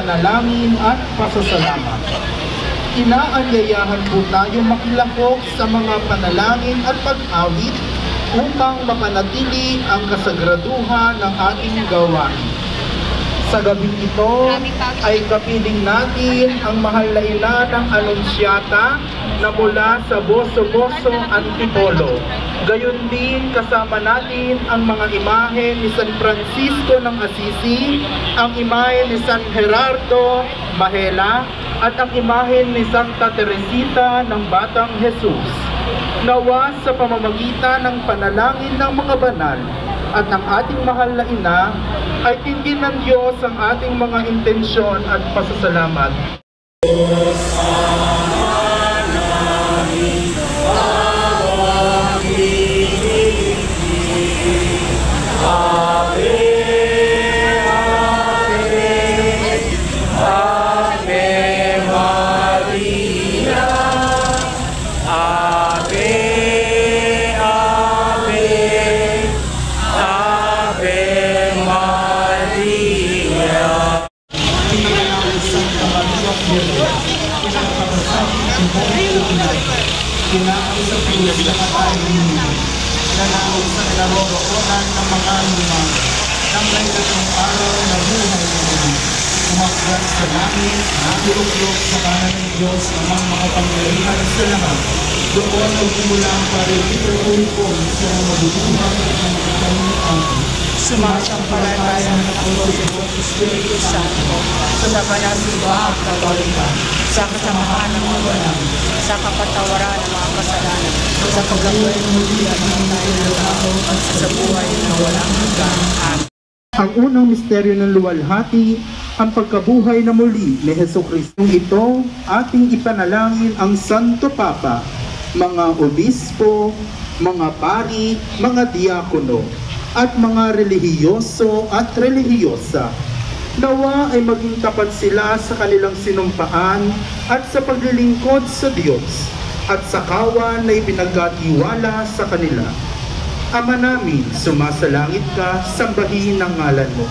panalangin at pasasalamat. Inaanyayahan po tayong makilahok sa mga panalangin at pag-awit upang mapanatili ang kasagraduhan ng ating gawain. Sa gabing ito ay kapiling natin ang mahal na ina ng Anunsyata na mula sa Boso-Boso, Antipolo. Gayon din kasama natin ang mga imahe ni San Francisco ng Assisi, ang imahe ni San Gerardo Mahela, at ang imahe ni Santa Teresita ng Batang Jesus. Nawa sa pamamagitan ng panalangin ng mga banal at ng ating mahal na ina, ay tingin ng Diyos ang ating mga intensyon at pasasalamat. Kinausapin niya sa katayin niya, nanawag sa naroroonan ng mga lumang, nang may gatong araw na buhay niya. Umakyat sa langit, natuluklok sa kanan ng Diyos amang makapangyarihan sa lahat. Doon nagmumula ang pare-pito-ulipon sa mabubuhay at makakalimutan. Sumasampalataya ng Diyos at Espiritu Santo, sa panasiba at kabalita, sa kasamahan ng mga banal, sa kapatawaran ng mga kasalanan, sa pagkabuhay ng muli at ng tayo ng tao at sa buhay na walang hanggan. Amen. Ang unang misteryo ng luwalhati, ang pagkabuhay na muli ni Jesucristo. Ito ating ipanalangin ang Santo Papa, mga obispo, mga pari, mga diakono, at mga relihiyoso at relihiyosa. Nawa ay maging tapat sila sa kanilang sinumpaan at sa paglilingkod sa Diyos at sa kawan na ipinagkatiwala sa kanila. Ama namin, sumasalangit ka, sambahin ang ngalan mo.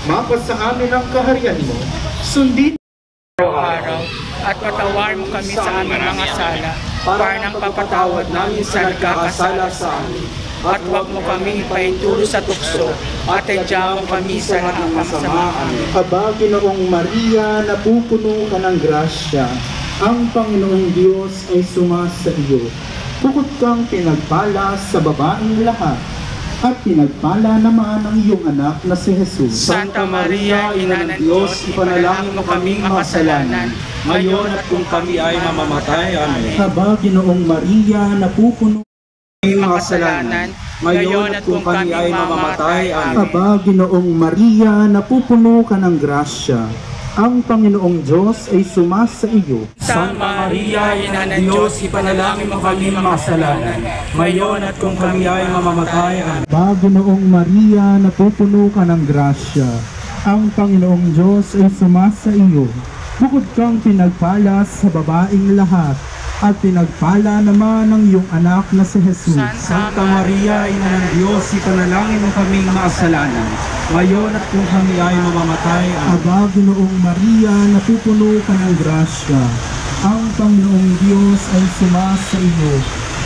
Mapasa amin ang kaharian mo. Sundin Araw-araw at patawar mo kami sa aming mga sala, para nang papatawad namin sa nagkakasala sa amin. At huwag mo kami ipainturo sa tukso, at idya mo kami sa nakapasamaan. Aba, Ginoong Maria, napupuno ka ng grasya. Ang Panginoong Diyos ay sumasa iyo. Bukod kang pinagpala sa babaeng lahat, at pinagpala naman ang iyong anak na si Jesus. Santa Maria, Ina ng Diyos, ipanalangin mo kaming makasalanan, ngayon at kung kami ay mamamatay. Amen. Aba, Ginoong Maria, napupuno Makasalanan, ngayon at kung kami ay mamamatay. Amen. Aba, Ginoong Maria, napupuno ka ng grasya. Ang Panginoong Diyos ay sumasa iyo. Santa Maria, Ina ng Diyos, ipanalangin mo kami makasalanan, ngayon at kung kami ay mamamatay. Amen. Aba, Ginoong Maria, napupuno ka ng grasya. Ang Panginoong Diyos ay sumasa iyo. Bukod kang pinagpala sa babaeng lahat, at pinagpala naman ng iyong anak na si Jesus. Santa Maria, Ina ng Diyos, ipanalangin mo kaming makasalanan, ngayon at kung kami ay mamamatay. Amen. Aba, Ginoong Maria, napupuno ka ng grasya. Ang Panginoong Diyos ay sumasa iyo.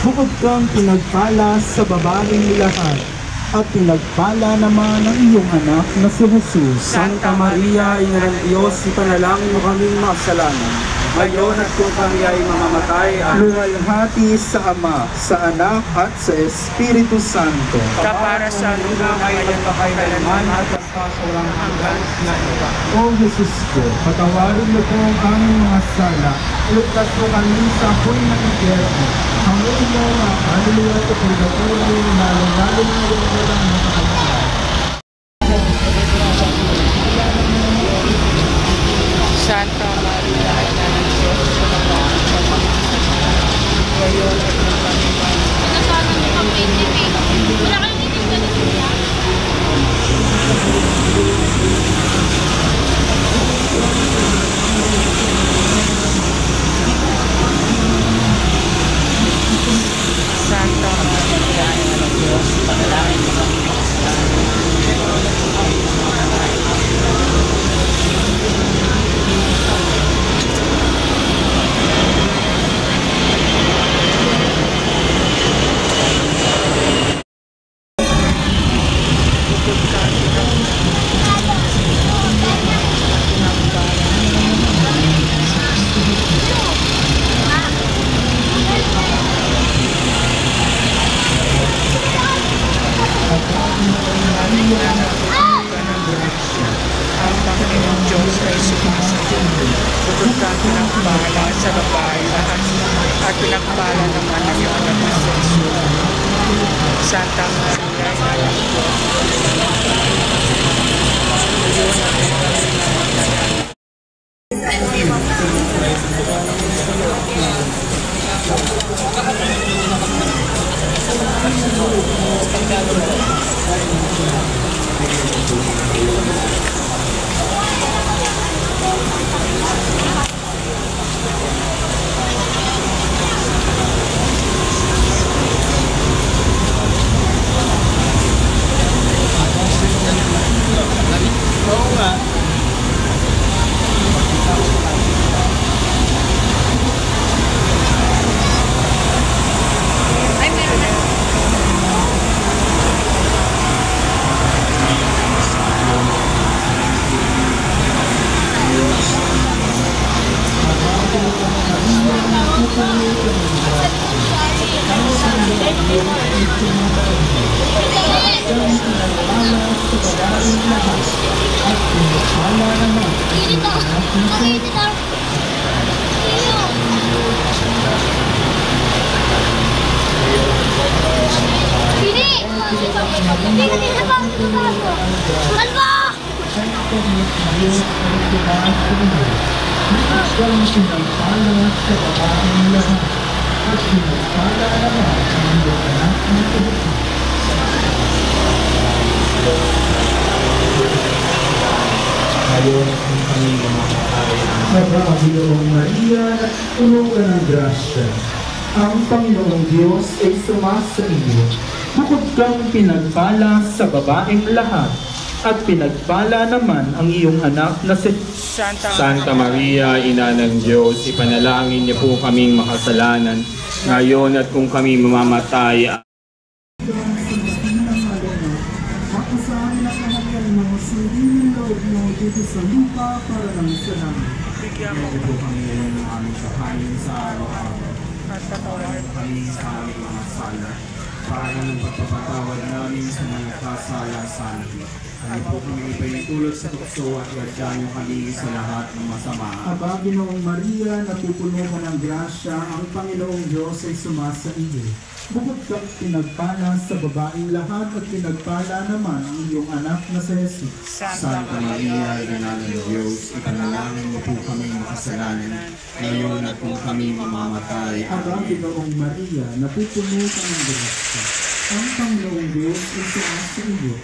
Bukod kang pinagpala sa babaeng lahat, at pinagpala naman ng iyong anak na si Jesus. Santa Maria, Ina ng Diyos, ipanalangin mo kaming makasalanan, ngayon at kung kami ay mamamatay. Amen. Luwalhati sa Ama, sa Anak, at sa Espiritu Santo. Para sa luna ngayon pakailanman at sa walang hanggan. O Jesus ko, patawarin mo po ang aming mga sala, iligtas mo kami sa apoy ng impyerno. Hanguin mo ang kaluluwa at purgatorio, lalo-lalo na yung walang nakakalimutan. Santa Maria, Ina ng Diyos, ipanalangin mo kaming makasalanan, ngayon at kung kami ay Kasama niyo kang PTV. Wala kayong itim na siya. Santa Maria, Ina ng Diyos, ipanalangin mo kaming ay sumasagot. Bukod kang pinagpala sa babae lahat at pinagpala naman ang iyong anak na si Jesus. Santa Maria, Ina ng Diyos, Panginoong Maria, puno ka ng grasya. Ang Panginoong Diyos ay sumasa iyo. Bukod kang pinagpala sa babaeng lahat, at pinagpala naman ang iyong anak na si Santa Maria, Ina ng Diyos, ipanalangin niyo po kaming makasalanan, ngayon at kung kami mamamatay. Makasahin na kanyang mga sundin loob mo dito sa lupa para ng salamat. Ito po kami ngayon ng aming kahanin sa araw-araw. at patawarin Kami sa aming mga sala, para ng pagpapatawad namin sa mga kasala sa amin. Kami po kami ipinitulog sa tukso at gadyan yung kami sa lahat ng masama. Aba, Ginoong Maria, napupuno ka ng grasya, ang Panginoong Diyos ay sumasa iyo. Bukod kang pinagpala sa babaeng lahat at pinagpala naman ang iyong anak na si Jesus. Santa Maria, Ina ng Diyos, ipanalangin niyo po kami makasalanan, ngayon at kung kami mamamatay. Aba, Ginoong Maria, napupuno ka ng grasya, ang Panginoong Diyos ay sumasa iyo.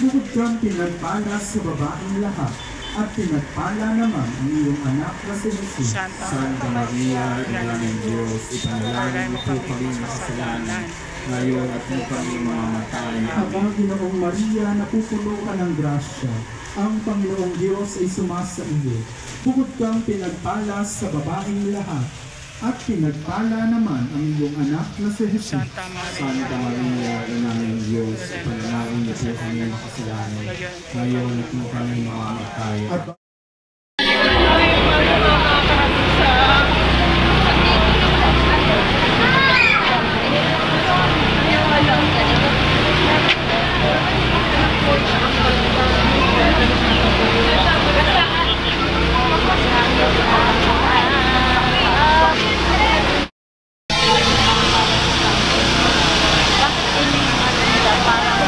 Bukod kang pinagpala sa babaeng lahat at pinagpala naman ang iyong anak na si Jesus. Santa Maria, Ina ng Diyos, ipanalangin niyo po kami makasalanan, ngayon at kung kami mamamatay. Aba, Ginoong Maria, napupuno ka ng grasya, ang Panginoong Diyos ay sumasa iyo. Bukod kang pinagpala sa babaeng lahat at pinagpala naman ang iyong anak na si Jesus. Santa Santa Maria, Ina ng Diyos, ipanalangin niyo po kami makasalanan, ngayon at kung kami mamamatay. Aba, Bakit ini parang